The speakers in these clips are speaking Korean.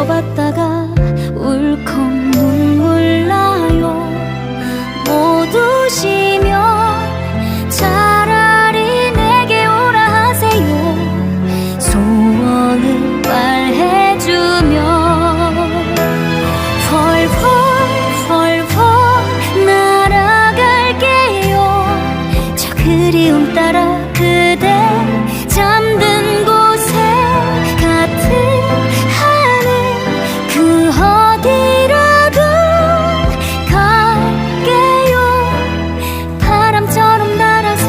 지워봤다가 울컥 눈물 나요. 모두 쉬면 차라리 내게 오라 하세요. 소원을 말해주면 펄펄 날아갈게요. 저 그리움 따라 그대 잠든 곳에 같은 하늘 그 어디라도 갈게요. 바람처럼 날아서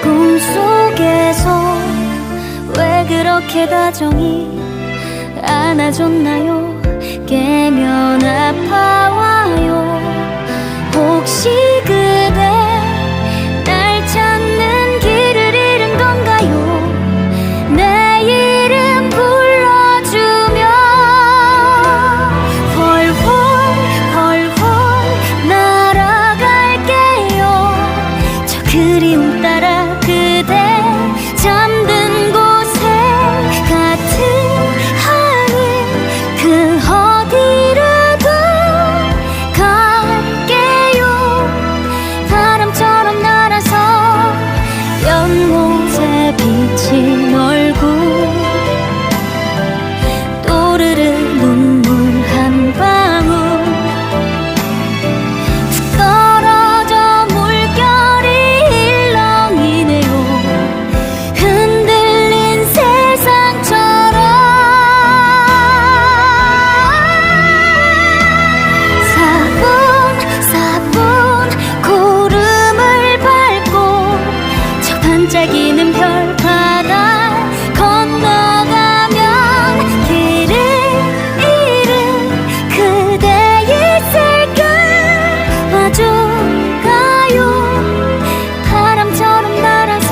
꿈속에서 왜 그렇게 다정히 안아줬나요? 깨면 아파와요. 혹시 그대 날 찾는 길을 잃은 건가요? 내 이름 불러주면 펄펄 날아갈게요. 저 그리움 따라 그대 잠든 곳에 같은 하늘 그 어디라도 갈게요. 바람처럼 날아서 연못에 비친 얼굴 또르르 눈물 한 방울 떨어져 물결이 일렁이네요. 흔들린 세상처럼 사뿐사뿐 구름을 밟고 저 반짝이는 별바다 건너가면 길을 잃은 그대 있을까 와줘가요. 바람처럼 날아서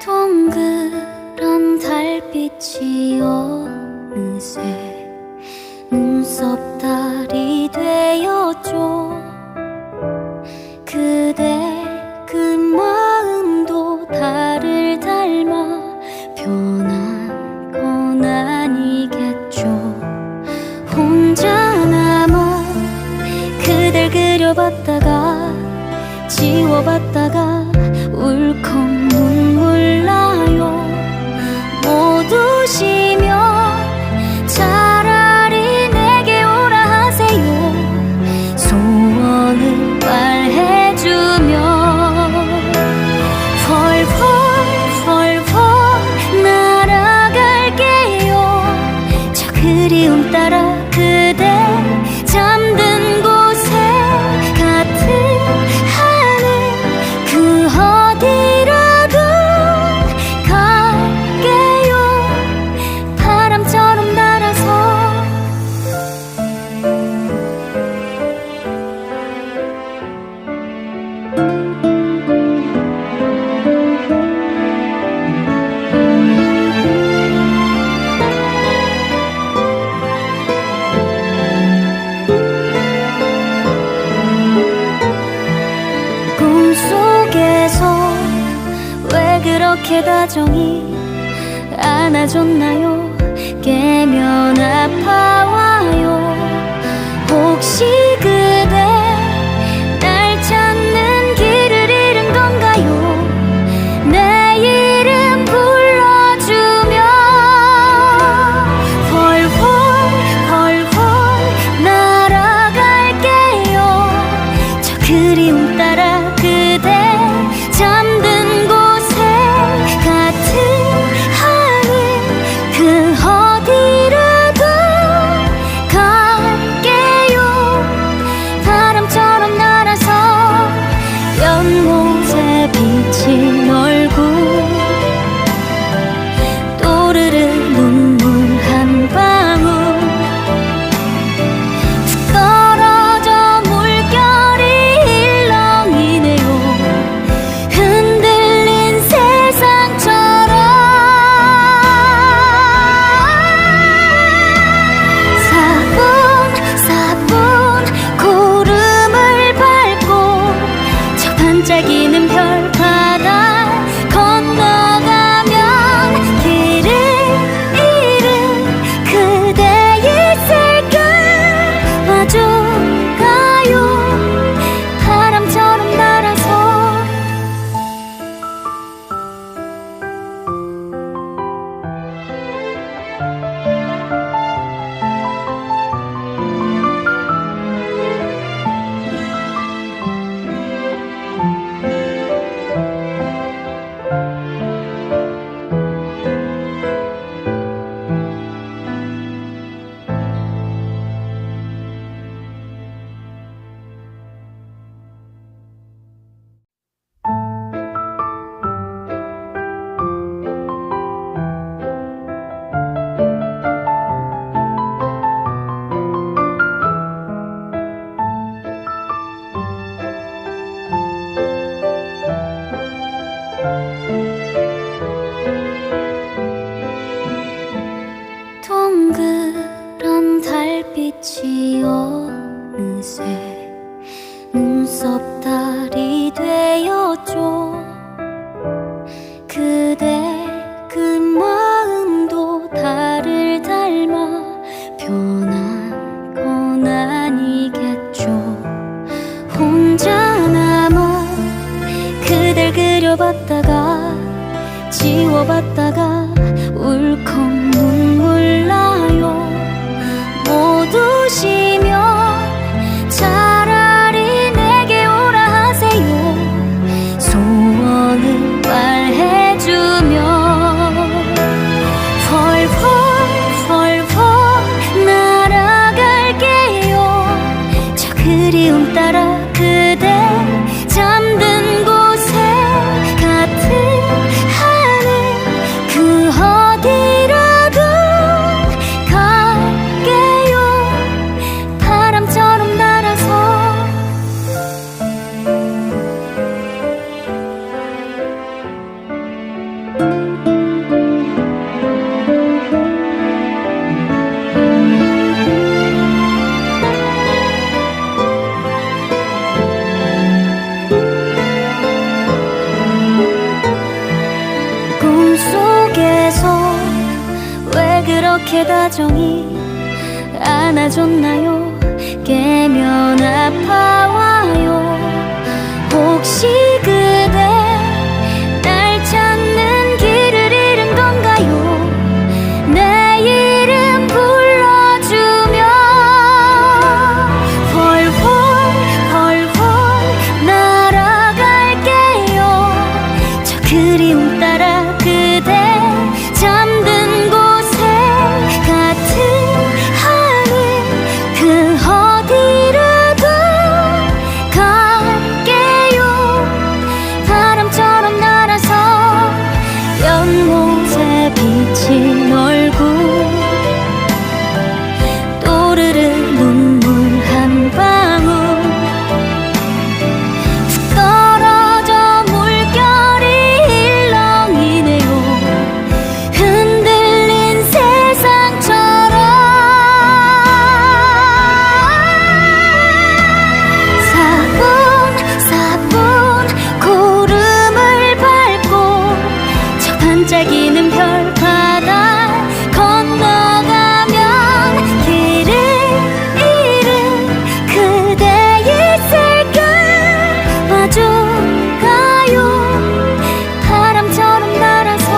동그란 달빛이 어느새 눈썹달이 되었죠. 그대 그 마음도 달을 닮아 변한 건 아니겠죠. 혼자 남아 그댈 그려봤다가 지워봤다가 울컥 눈물 나요. 모두 쉬면 차라리 내게 오라 하세요. 소원을 말해주면 펄펄 날아갈게요. 저 그리움 따라 그대 잠든 곳에 같은 하늘 그 어디라도 갈게요. 바람처럼 날아서 꿈속에서 왜 그렇게 다정히 안아줬나요? 깨면 아파와요. 혹시 달빛이 어느새 눈썹 달이 되었죠. 그대 그 마음도 달을 닮아 변한 건 아니겠죠. 혼자 남아 그댈 그려봤다가 지워봤다가 울컥 눈물 나요. 못 우시면 차라리 내게 오라 하세요. 소원을 말해주면 펄펄 날아갈게요. 저 그리움 따라 그대 잠든 곳에 같은 하늘 그 어디라도 갈게요. 바람처럼 날아서 꿈속에서 왜 그렇게 다정히 안아줬나요? 깨면 아파와요. 혹시 그대 날 찾는 길을 잃은 건가요? 내 이름 불러주면 펄펄 날아갈게요. 저 그리움 따라 그대 잠든 곳에 같은 하늘 그 어디라도 갈게요. 바람처럼 날아서 연못에 비친 얼굴 또르르 눈물 한 방울 툭 떨어져 물결이 일렁이네요. 흔들린 세상처럼 사뿐사뿐 구름을 밟고 저 반짝이는 별바다 건너가면 길을 잃은 그대 있을까 마주가요. 바람처럼 날아서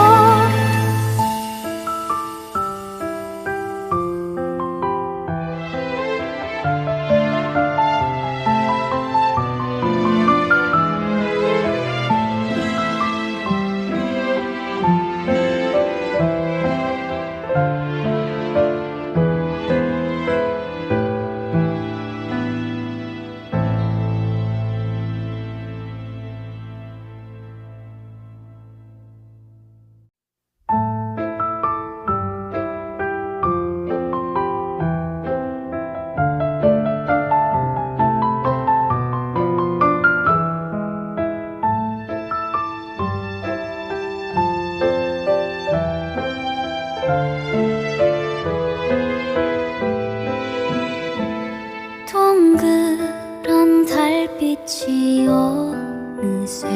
동그란 달빛이 어느새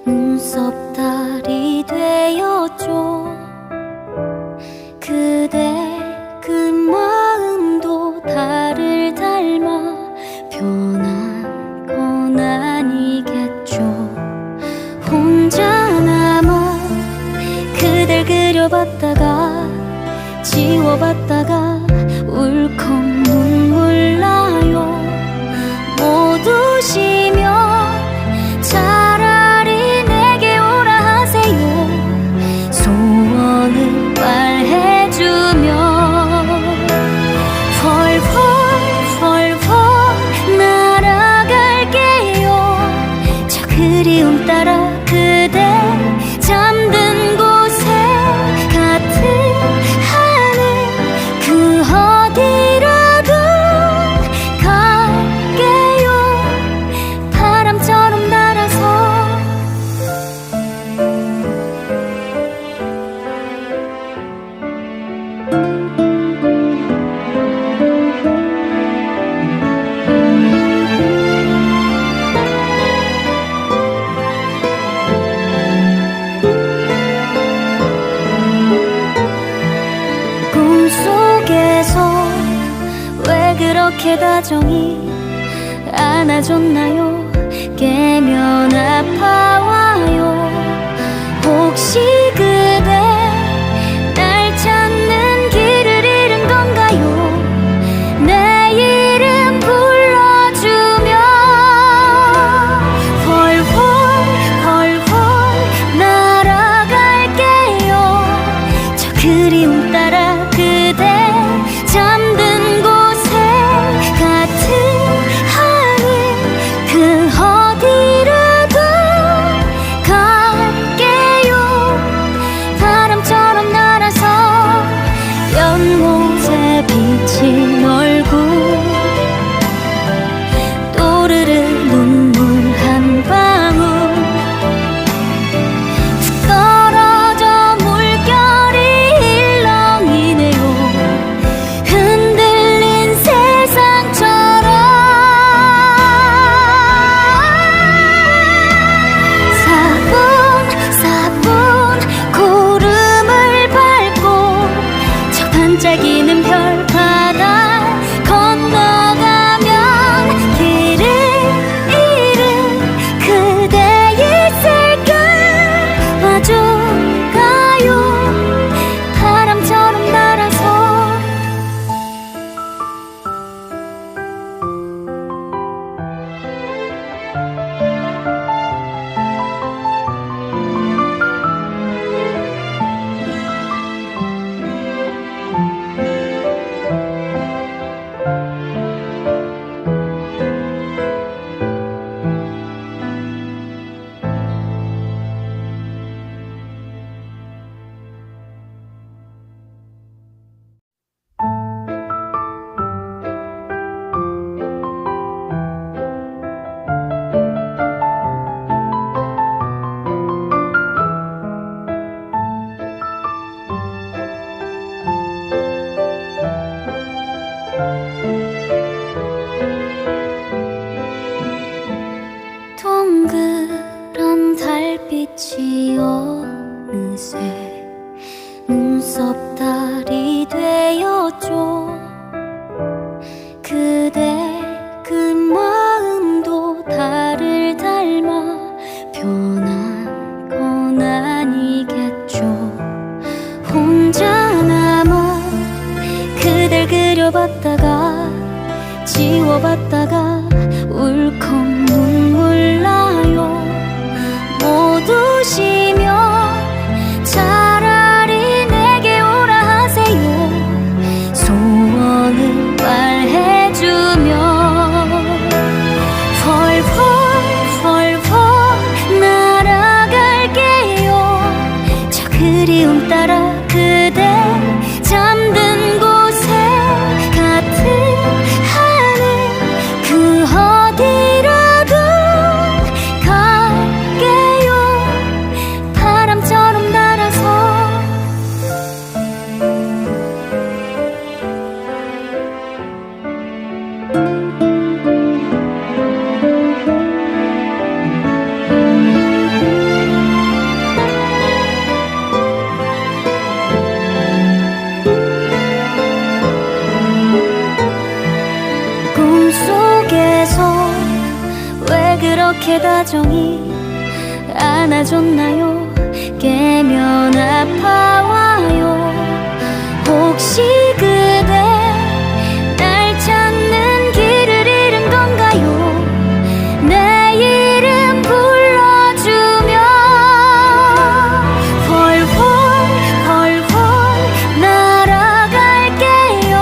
눈썹 달이 되었죠. 그대 그 마음도 달을 닮아 변한 건 아니겠죠. 혼자 남아 그댈 그려봤다가 지워봤다가 울컥 눈물 나요. 못 우시면 차라리 내게 오라 하세요. 소원을 말해주면 펄펄 날아갈게요. 저 그리움 따라 그대 잠든 곳에 같은 하늘 그 어디라도 갈게요. 꿈속에서 왜 그렇게 다정히 안아줬나요? 깨면 아파와요. 혹시 그대 날 찾는 길을 잃은 건가요? 내 이름 불러주면 헐헐 날아갈게요. 저 그리움 따라 그대 잠든 곳에 같은 하늘 그 어디로도 갈게요. 바람처럼 날아서 연못에 비친 얼굴 또르르 눈물 한 방울 툭 떨어져 물결이 일렁이네요. 흔들린 세상처럼 사뿐사뿐 구름을 밟고 저 반짝이는 별바다 건너가면 길을 잃은 그대 있을까? 마주가요. 바람처럼 날아서 동그란 달빛이 어느새 눈썹달이 되었죠. 그대 그 마음도 달을 닮아 변한 건 아니겠죠. 혼자 남아 그댈 그려봤다가 지워봤다가 울컥 눈물 나요. 못 우시면 차라리 내게 오라 하세요. 소원을 말해주면 펄펄 날아갈게요. 저 그리움 따라 그대 잠든 곳에 같은 하늘 그 어디로도 갈게요. 바람처럼 날아서 꿈속에서 왜 그렇게 다정히 안아줬나요? 깨면 아파와요. 혹시 그대 날 찾는 길을 잃은 건가요? 내 이름 불러주면 헐헐 날아갈게요.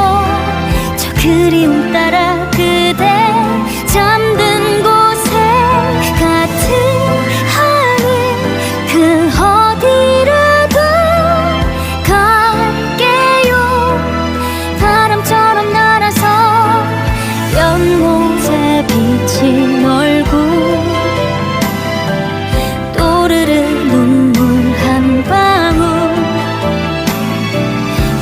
저 그리움 따라 그대 잠든 곳에 같은 하늘 그 어디로도 갈게요. 바람처럼 날아서 연못에 비친 얼굴 또르르 눈물 한 방울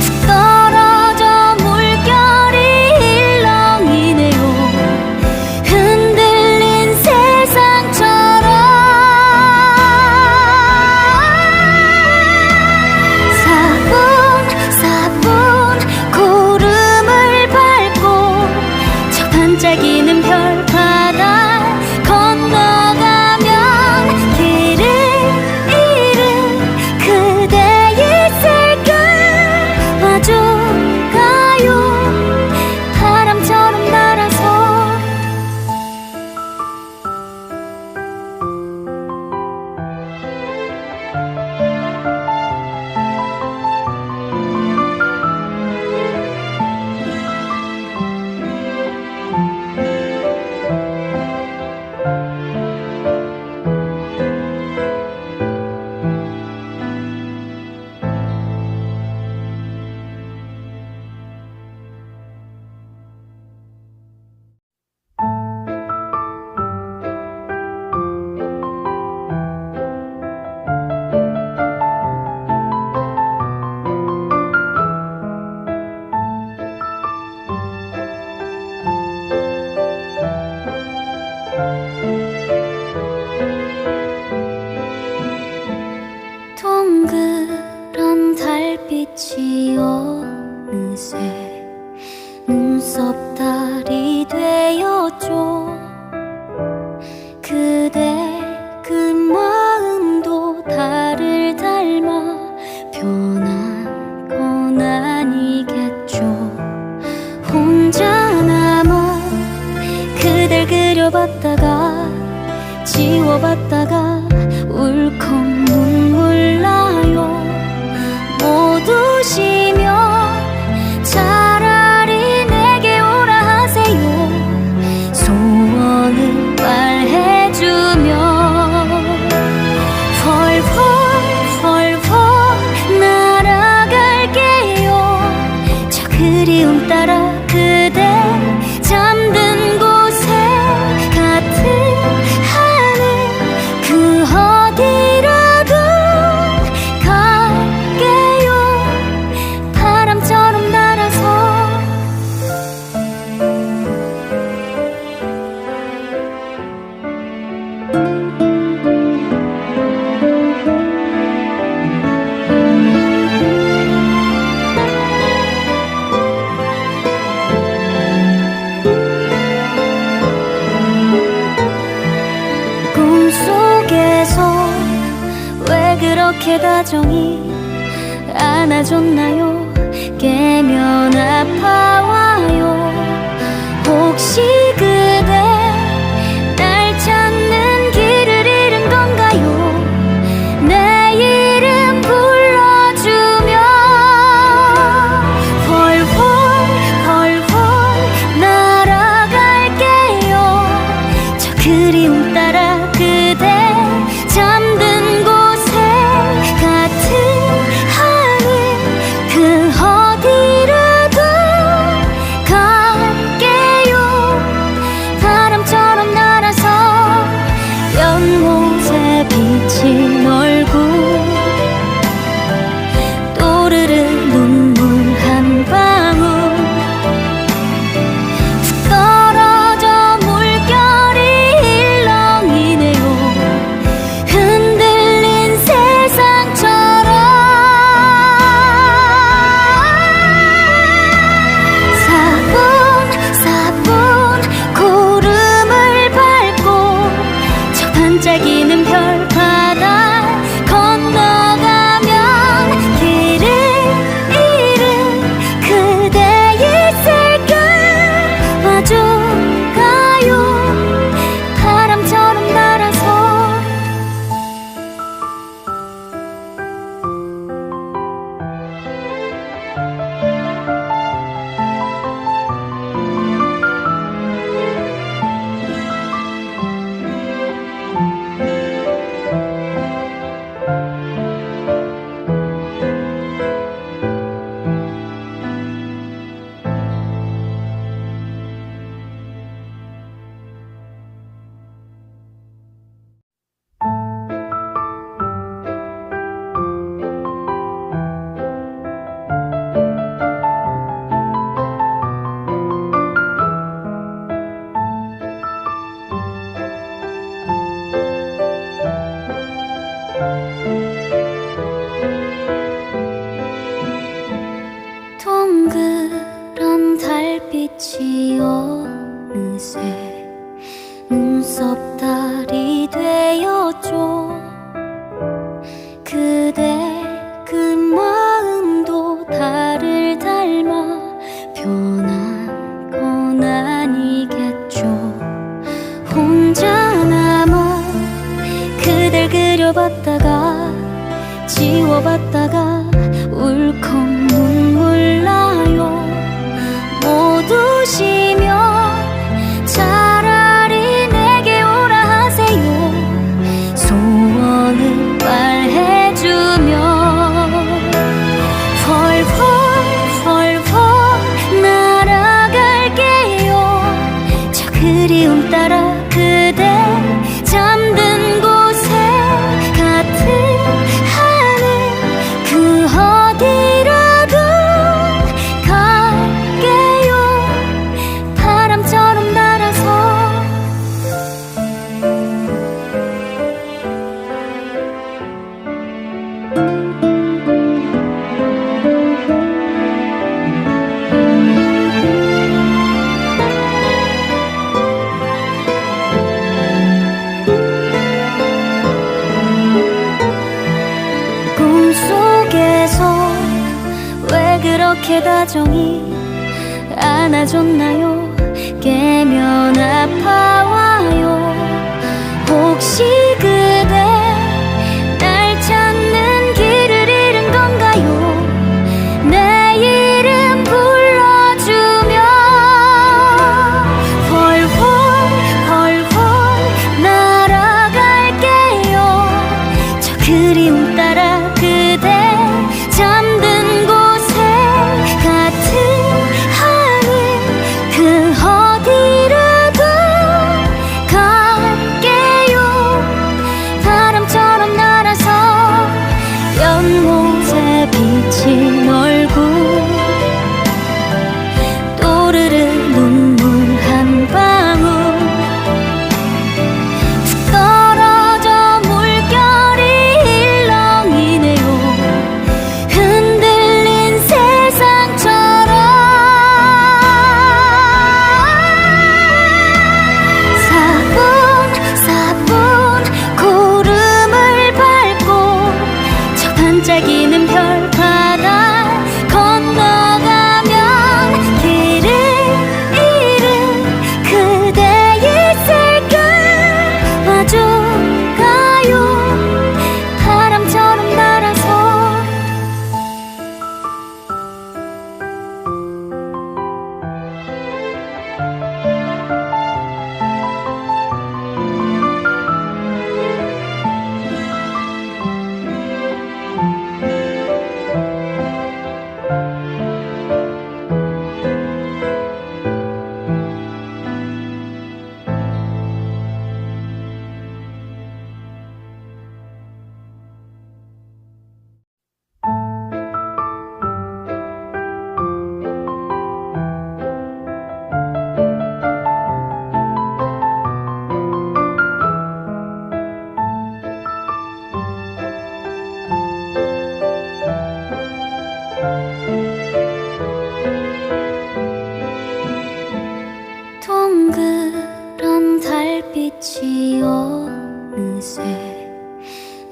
툭 떨어져 물결이 일렁이네요. 흔들린 세상처럼 사뿐사뿐 어느새 눈썹 달이 되었죠. 그대 그 마음도 달을 닮아 변한 건 아니겠죠. 혼자 남아 그댈 그려봤다가 지워봤다가 울컥 눈물 나요. 모두 쉬며 차라리 내게 오라 하세요. 소원을 말해주며 펄펄 날아갈게요. 저 그리움 따라 그대 잠든 곳에 같은 하늘 그 어디라도 갈게요. 바람처럼 날아서 꿈속에서 왜 그렇게 다정히 안아줬나요? 깨면 아파와요. 혹시 그대 날 찾는 길을 잃은 건가요? 내 이름 불러주며 펄펄 날아갈게요. 저 그리움 따라 그대 잠든 곳에 같은 하늘 그 어디라도 갈게요. 바람처럼 날아서 연못에 비친 얼굴 또르르 눈물 한 방울 툭 떨어져 물결이 일렁이네요. 흔들린 세상처럼 사뿐사뿐 구름을 밟고 저 반짝이는 별바다 건너가면 길을 잃은 그대 있을까 마주가요. 바람처럼 날아서 동그란 달빛이 어느새 눈썹 달이 되었죠. 그대 그 마음도 달을 닮아 변한 건 아니겠죠. 혼자 남아 그댈 그려봤다가 지워봤다가 울컥 눈물 나요. 모두 쉬며 차라리 내게 오라 다정히 안아줬나요? 깨면 아파와요. 혹시 그대 날 찾는 길을 잃은 건가요? 내 이름 불러주면 훨훨 훨훨 날아갈게요. 저 그리움 따라 그대 잠든 곳에 같은 하늘 그 어디라도 갈게요. 바람처럼 날아서 연못에 비친 얼굴 또르르 눈물 한 방울 툭 떨어져 물결이 일렁이네요. 흔들린 세상처럼 사뿐사뿐 구름을 밟고 저 반짝이는 별바다 건너가면 길을 잃은 그대 있을까? 와줘가요. 바람처럼 날아서 동그란 달빛이 어느새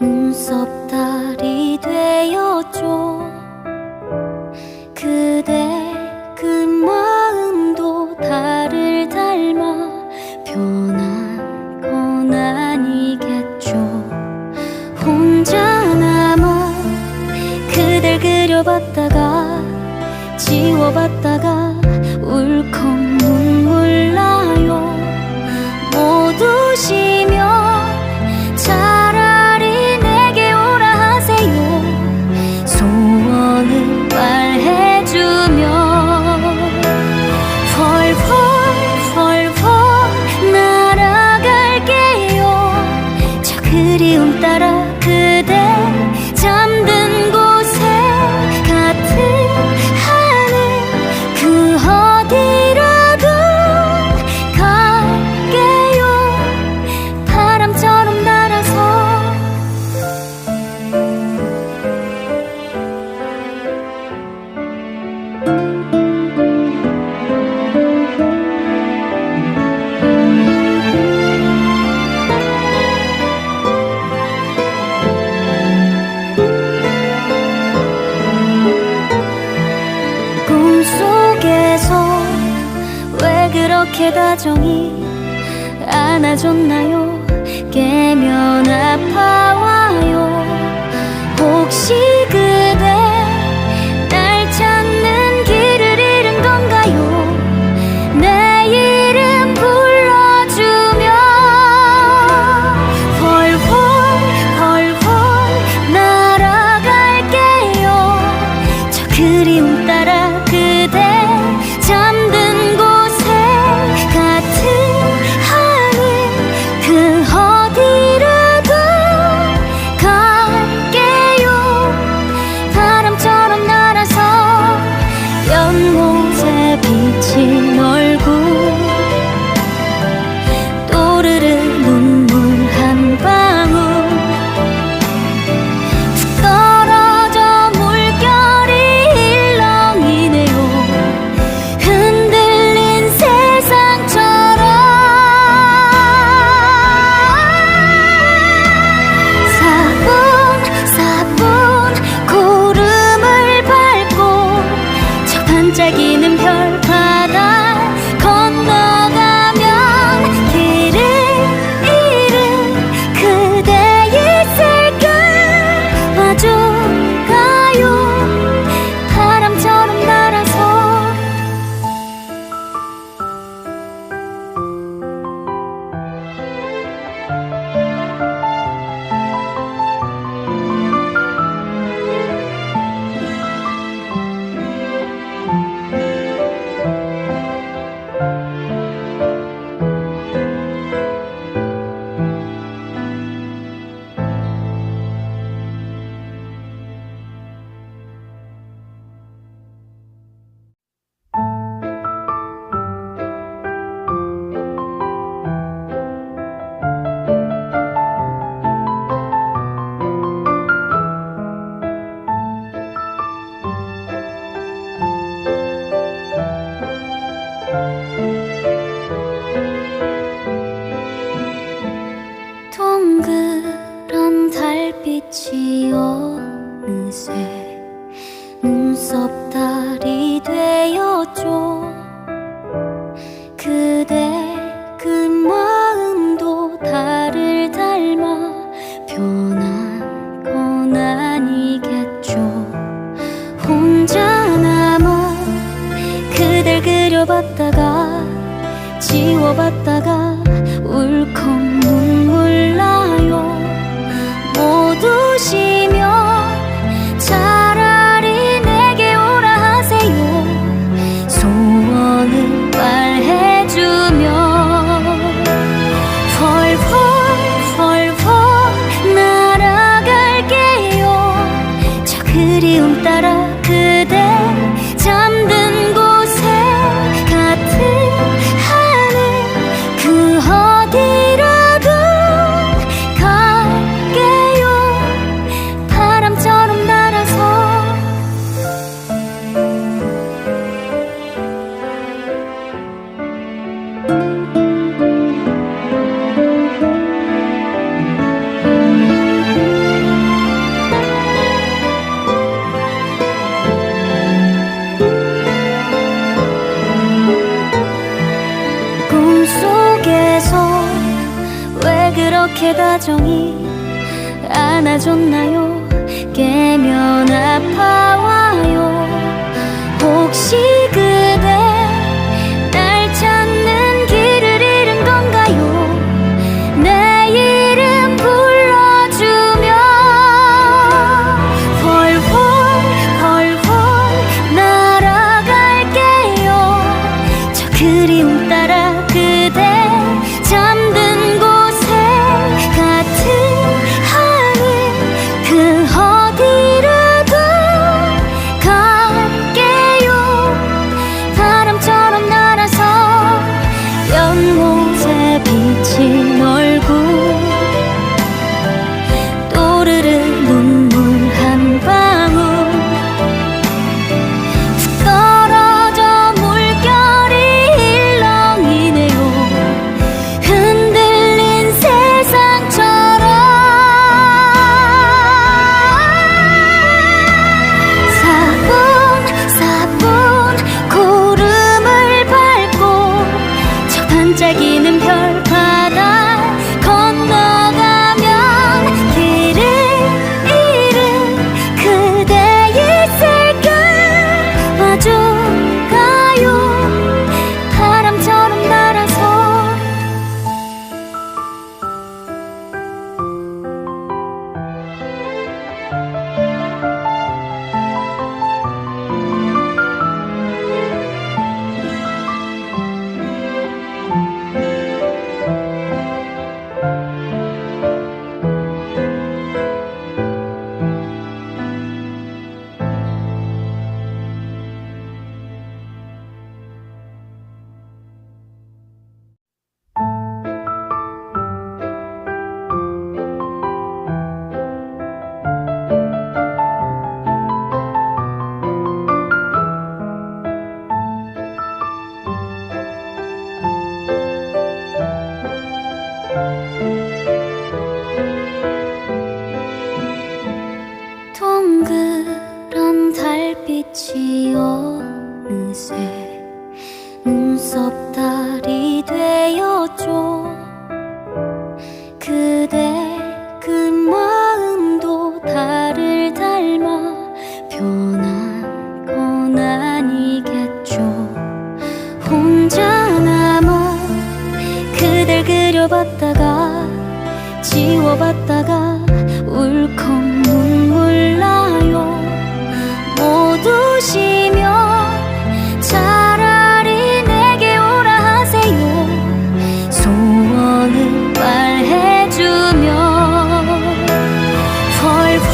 눈썹 달이 되었죠. 그대 그 마음도 달을 닮아 변한 건 아니겠죠. 혼자 남아 그댈 그려봤다가 지워봤다가 울컥 눈물 나요. 모두 쉬며 차라리 내게 오라 하세요. 소원을 말해주며 훨훨 훨훨 날아갈게요. 저 그리움 따라 그대 잠든 곳에 같은 하늘 그 어디라도 갈게요. 바람처럼 날아서 꿈속에서 왜 그렇게 다정히 안아줬나요? 깨면 아파와요. 혹시 그대 날 찾는 길을 잃은 건가요? 내 이름 불러주면 훨훨 훨훨 날아갈게요. 저 그리움 따라 그대 잠든 곳에 같은 하늘 그 어디라도 갈게요. 바람처럼 날아서 연못에 비친 얼굴 또르르 눈물 한 방울 툭 떨어져 물결이 일렁이네요. 흔들린 세상처럼 사뿐사뿐 구름을 밟고 저 지워봤다가 울컥 눈물 나요. 모두 쉬면 차라리 내게 오라 하세요. 소원을 말해주면 펄펄 날아갈게요. 저 그리움 따라 그대 잠든 곳에 같은 하늘 그 어디라도 갈게요. 바람처럼 날아서 꿈속에서 왜 그렇게 다정히 안아줬나요? 깨면 아파와요. 혹시 그대 날 찾는 길을 잃은 건가요? 내 이름 불러주면 펄펄 날아갈게요. 저 그리움 따라 그대 잠든 곳에 같은 하늘 그 어디라도 갈게요. 바람처럼 날아서 연못에 비친 얼굴 또르르 눈물 한 방울 툭 떨어져 물결이 일렁이네요. 흔들린 세상처럼 사뿐사뿐 구름을 밟고 저 반짝이는 별바다 건너가면 길을 잃은 그대 있을까 마주가요. 바람처럼 날아서 동그란 달빛이 어느새 눈썹달이 되었죠. 그대 그 마음도 달을 닮아 변한 건 아니겠죠. 혼자 남아 그댈 그려봤다가 지워봤다가 울컥 눈물 나요. 모두 쉬면 차라리 내게 오라 하세요. 소원을 말해주면 펄펄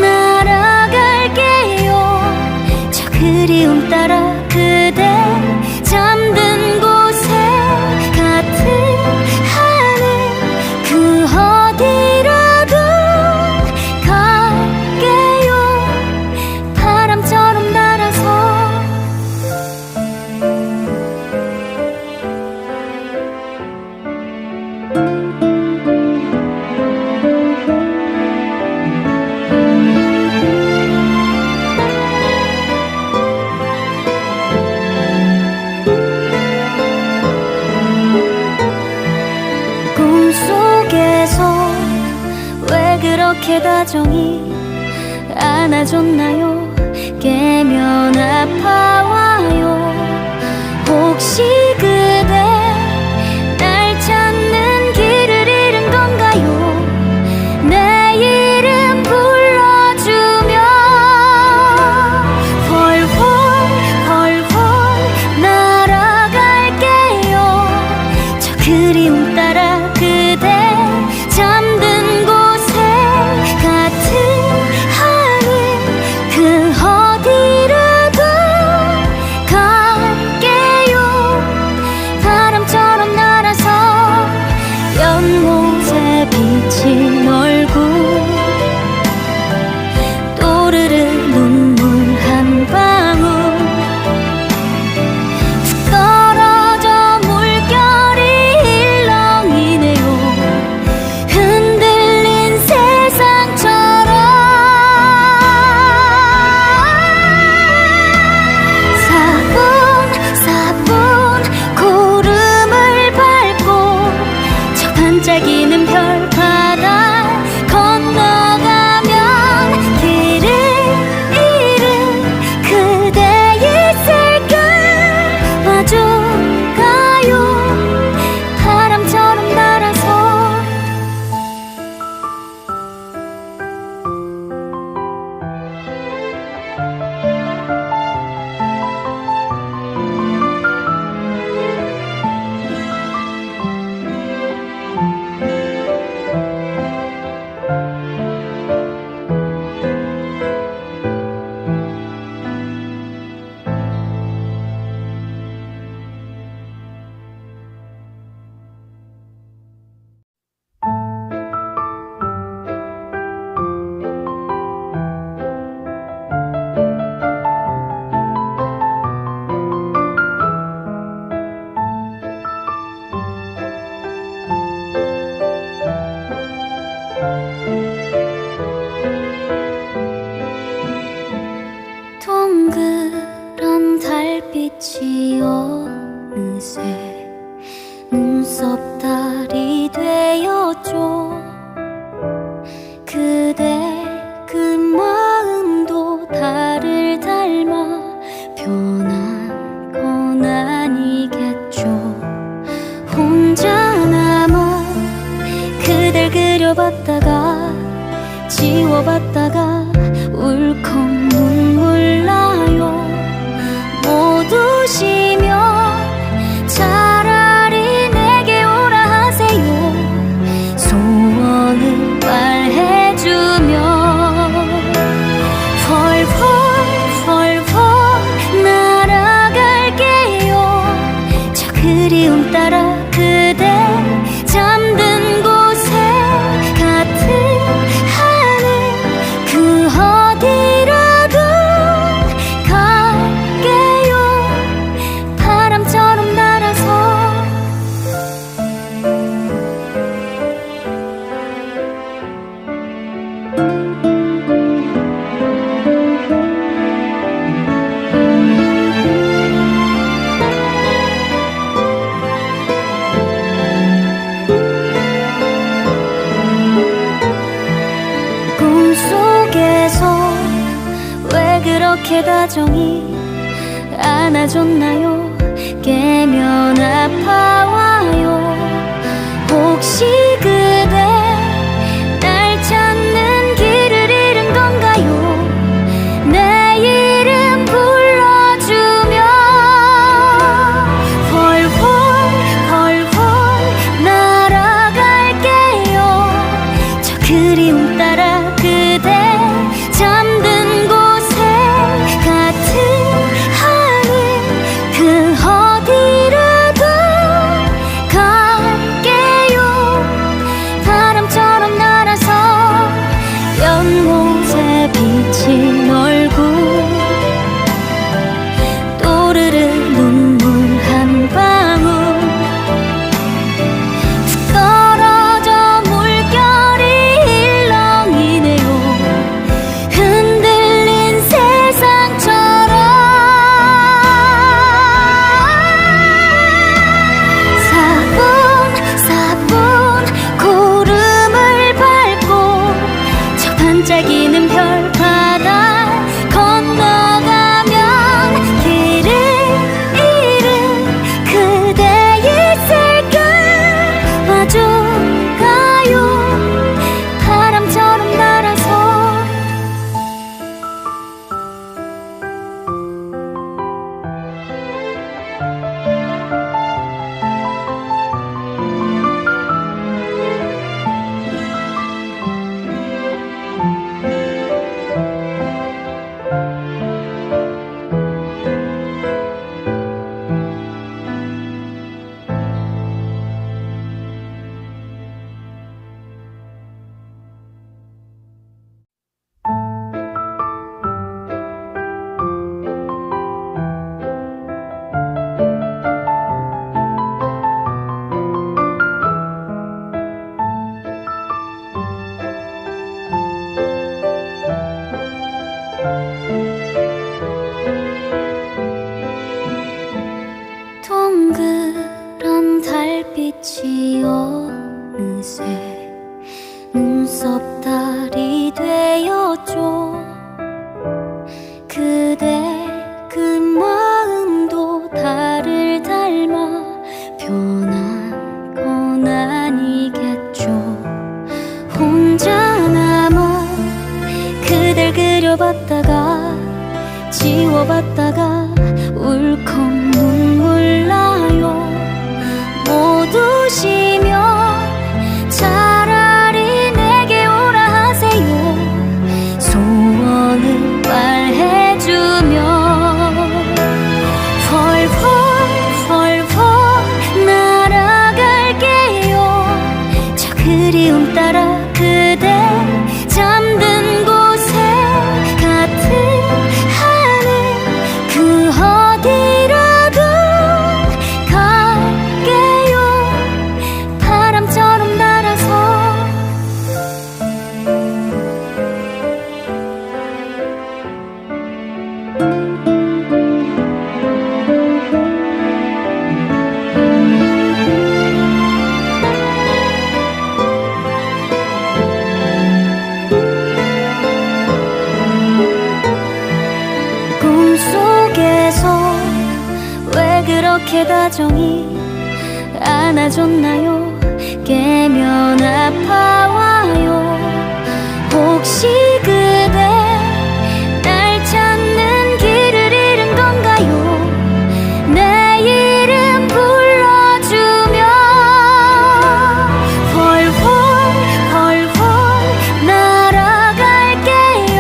날아갈게요. 저 그리움 따라 그대 잠든 곳에 같은 하늘 그 어디라도 갈게요. 바람처럼 날아서 꿈속에서 왜 그렇게 다정히 안아줬나요? 깨면 아파와요. 혹시 그 변한 건 아니겠죠. 혼자 남아 그댈 그려봤다가 지워봤다가 울컥 눈물 나요. 모두 쉬며 차라리 내게 오라 하세요. 소원을 말해주며 펄펄 날아갈게요. 저 그리움 따라 그대 잠든 곳에 같은 하늘 그 어디라도 갈게요. 바람처럼 날아서 꿈속에서 왜 그렇게 다정히 안아줬나요? 깨면 아파와요. 혹시 그대 날 찾는 길을 잃은 건가요? 내 이름 불러주며 펄펄 날아갈게요. 저 그리움 따라 그대 잠든 곳에 같은 하늘 그 어디라도 갈게요. 바람처럼 날아서 연못에 비친 얼굴 또르르 눈물 한 방울 툭 떨어져 물결이 일렁이네요. 흔들린 세상처럼 사뿐사뿐 구름을 밟고 저 반짝이는 별바다 건너가면 길을 잃은 그대 있을까. 와줘가요. 바람처럼 날아서 동그란 달빛이 어느새 눈썹달이 되었죠. 그대 그 마음도 달을 닮아 변한 건 아니겠죠. 혼자 남아 그댈 그려봤다가 지워봤다가 울컥 눈물 나요. 모두 쉬며 그렇게 다정히 안아줬나요? 깨면 아파와요. 혹시 그대 날 찾는 길을 잃은 건가요? 내 이름 불러주면 헐헐 날아갈게요.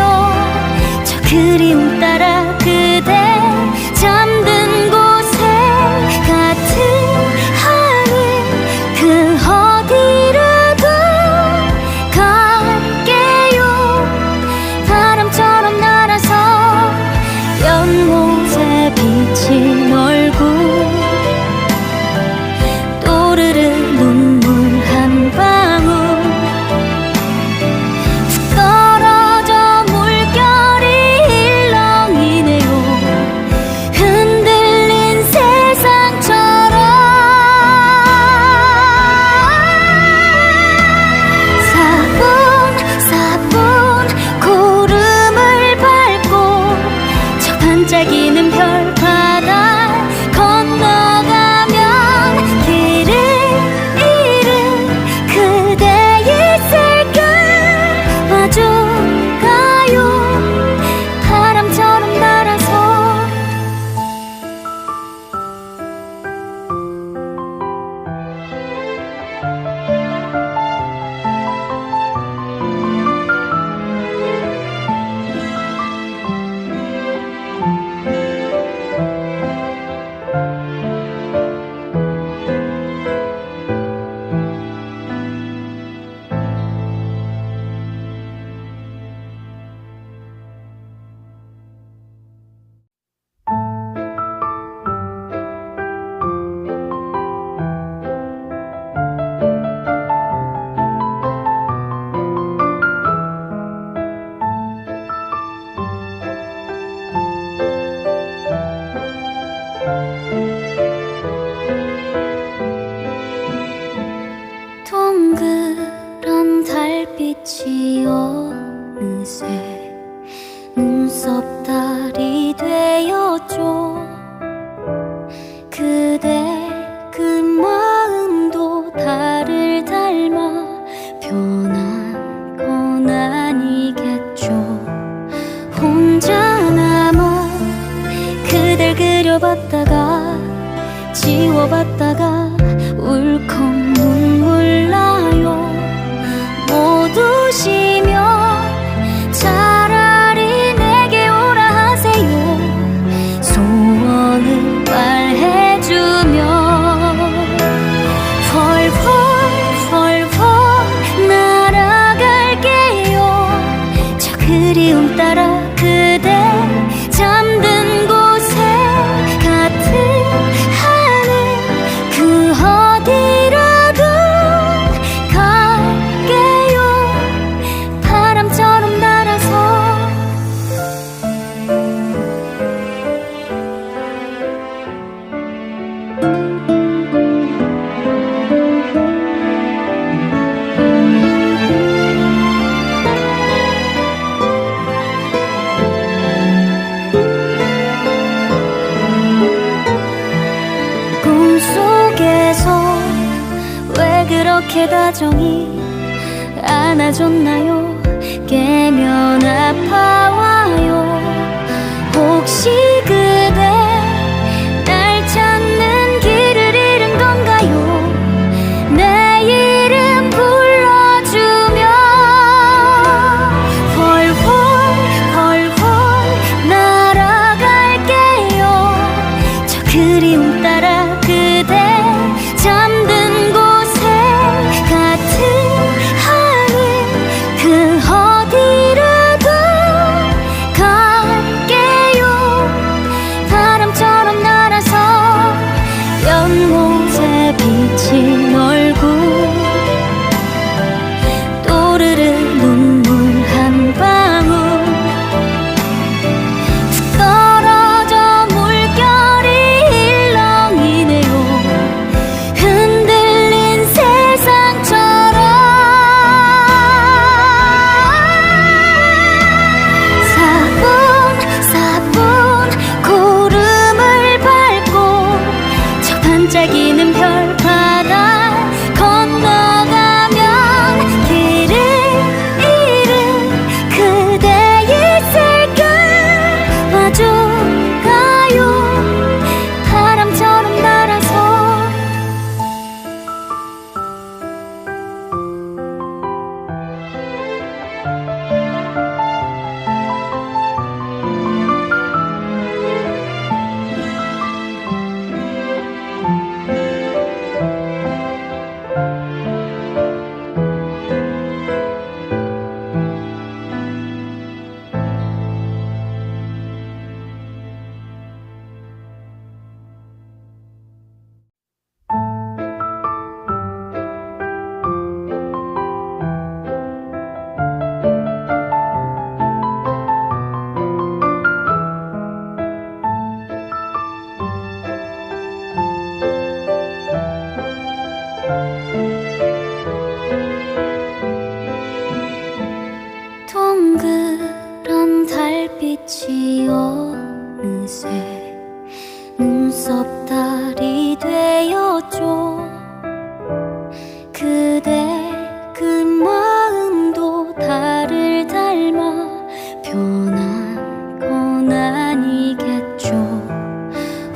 저 그리움 따라 그대 잠든 곳에 같은 하늘 그 어디라도 갈게요. 바람처럼 날아서 연못에 비친 얼굴 또르르 눈물 한 방울 툭 떨어져 물결이 일렁이네요. 흔들린 세상처럼 사뿐사뿐 구름을 밟고 저 반짝이는 별바다 건너가면 길을 잃은 그대 있을까? 마주가요. 바람처럼 날아서 동그란 달빛이 어느새 눈썹달이 되었죠. 그대 그 마음도 달을 닮아 변한 건 아니겠죠. 혼자 남아 그댈 그려봤다가 지워봤다가 울컥 눈물 나요. 모두 쉬면 차라리 내게 오라 하세요. 소원을 말해주면 펄펄 날아갈게요. 저 그리움 따라 그대 잠든 곳에 같은 하늘 그 어디라도 갈게요. 바람처럼 날아서 꿈속에서 왜 그렇게 다정히 안아줬나요? 깨면 아파와요. 혹시 그대 날 찾는 길을 잃은 건가요? 내 이름 불러주면 헐헐 날아갈게요. 저 그리움 따라 그대 잠든 곳에 같은 하늘 그 어디라도 갈게요. 바람처럼 날아서 연못에 비친 얼굴 또르르 눈물 한 방울 툭 떨어져 물결이 일렁이네요. 흔들린 세상처럼 사뿐사뿐 구름을 밟고 눈썹 달이 되었죠. 그대 그 마음도 달을 닮아 변한 건 아니겠죠.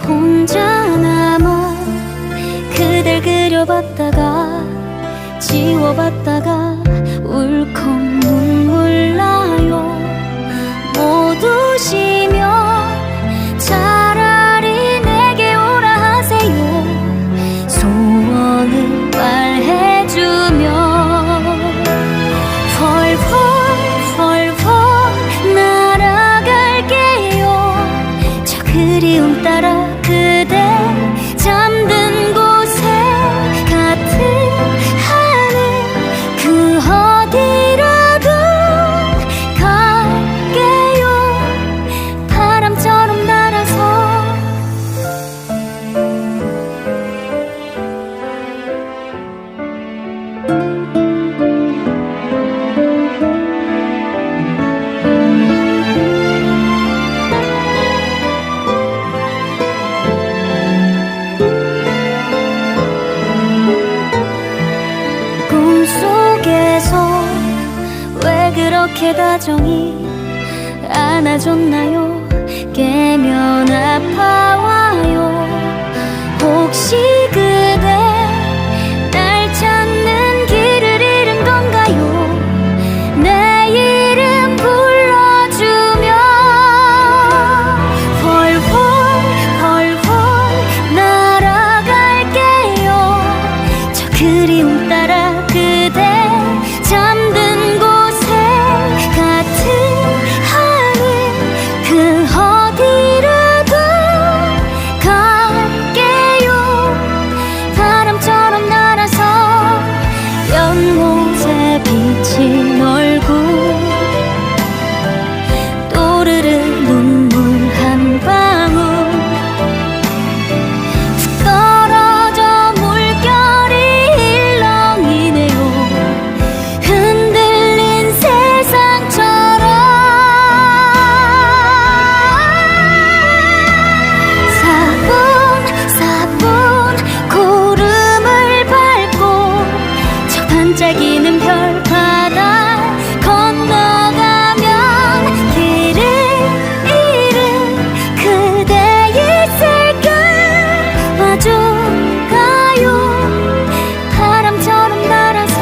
혼자 남아 그댈 그려봤다가 지워봤다가 울컥 눈물 나요. 모두 쉬며 차라리 내게 오라 하세요. 소원을 말해주며 펄펄 날아갈게요. 저 그리움 따라 그대 잠든 곳에 같은 하늘 그 어디라도 갈게요. 바람처럼 날아서 꿈속에서 왜 그렇게 다정히 안아줬나요? 깨면 아파와요. 혹시 그대 날 찾는 길을 잃은 건가요? 내 이름 불러주며 펄펄 날아갈게요. 저 그리움 따라 그대 잠든 곳에 같은 하늘 그 어디라도 갈게요. 바람처럼 날아서 연못에 비친 얼굴 또르르 눈물 한 방울 툭 떨어져 물결이 일렁이네요. 흔들린 세상처럼 사뿐사뿐 구름을 밟고 저 반짝이는 별바다 건너가면 길을 잃은 그대 있을까 마주가요. 바람처럼 날아서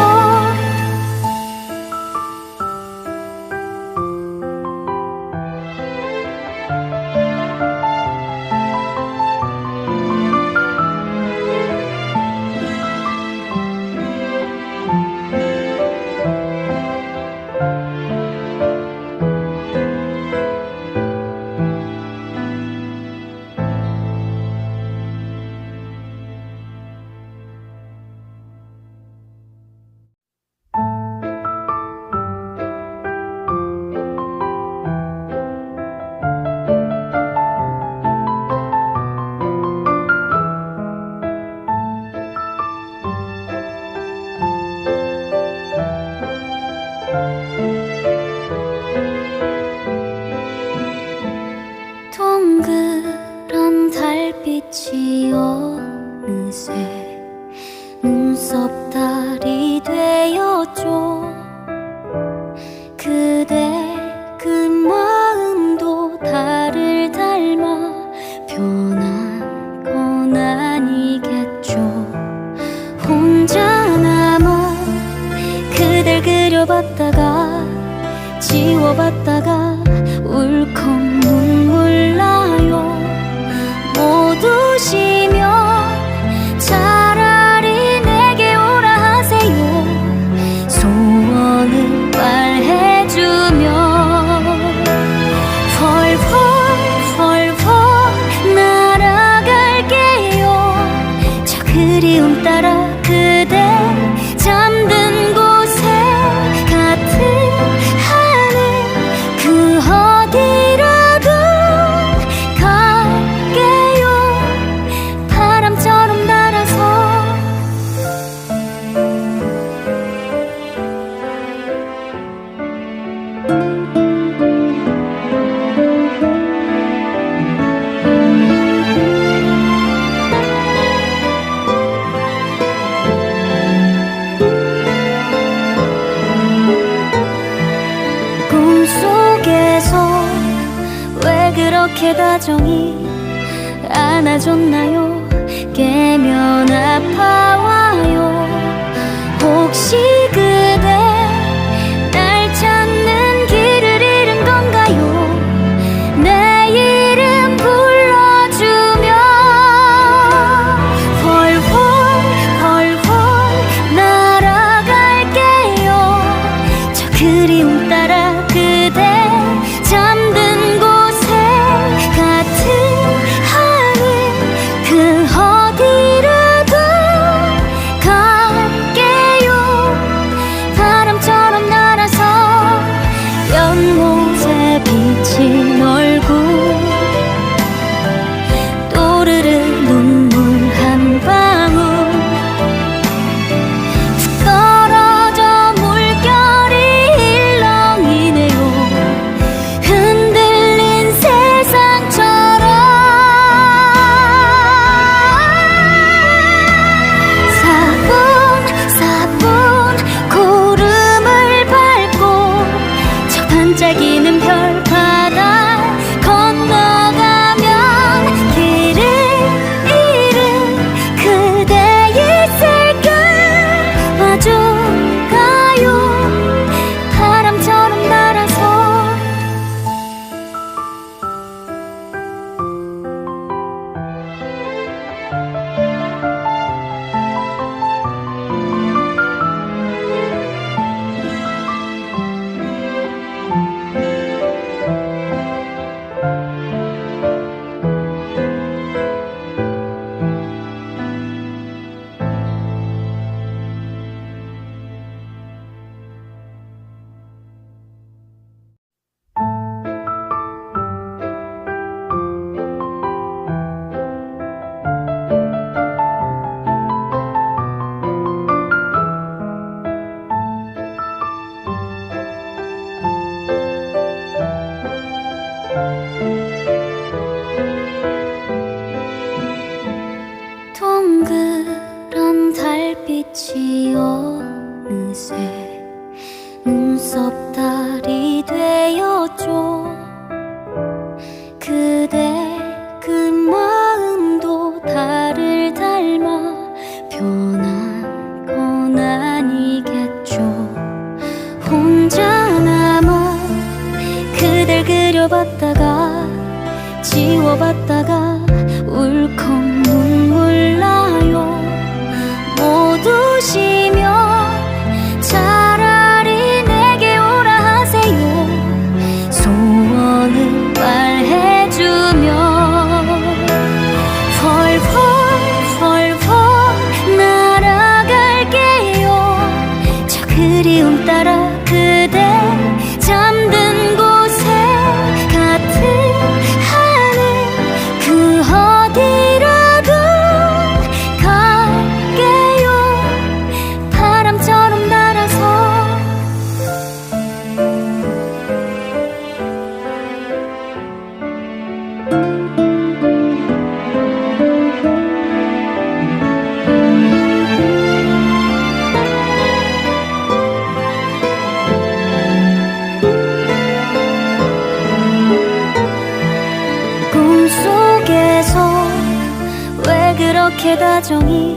동그란 달빛이 어느새 눈썹 달이 되었죠. 그대 그 마음도 달을 닮아 변한 건 아니겠죠. 혼자 남아 그댈 그려봤다가 지워봤다가 울컥 눈물 나요. 모두 쉬며 차라리 내게 오라 하세요. 소원을 말해주며 펄펄 날아갈게요. 저 그리움 따라 그대 잠든 곳에 같은 하늘 그 어디라도 갈게요. 바람처럼 날아서 그렇게 다정히 안아줬나요? 깨면 아파와요. 혹시 그대 날 찾는 길을 잃은 건가요? 내 이름 불러주면 훨훨 훨훨 날아갈게요. 저 그리움 따라 그대 잠든 곳에 같은 하늘 그 어디라도 갈게요. 바람처럼 날아서 연못에 비친 얼굴 또르르 눈물 한 방울 툭 떨어져 물결이 일렁이네요. 흔들린 세상처럼 사뿐사뿐 구름을 밟고 저 반짝이는 별바다 건너가면 길을 잃은 그대 있을까? 와줘가요. 바람처럼 날아서 동그란 달빛이 어느새 눈썹달이 되었죠. 그대 그 마음도 달을 닮아 변한 건 아니겠죠. 혼자 남아 그댈 그려봤다가 지워봤다가 울컥 눈물 나요. 못 우시면 차라리 내게 오라 하세요. 소원을 말해주면 훨훨 훨훨 날아갈게요. 저 그리움 따라 그대 잠든 곳에 같은 하늘 그 어디라도 갈게요. 바람처럼 날아서 꿈속에서 왜 그렇게 다정히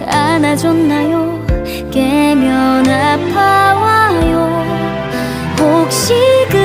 안아줬나요? 깨면 아파와요. 혹시 그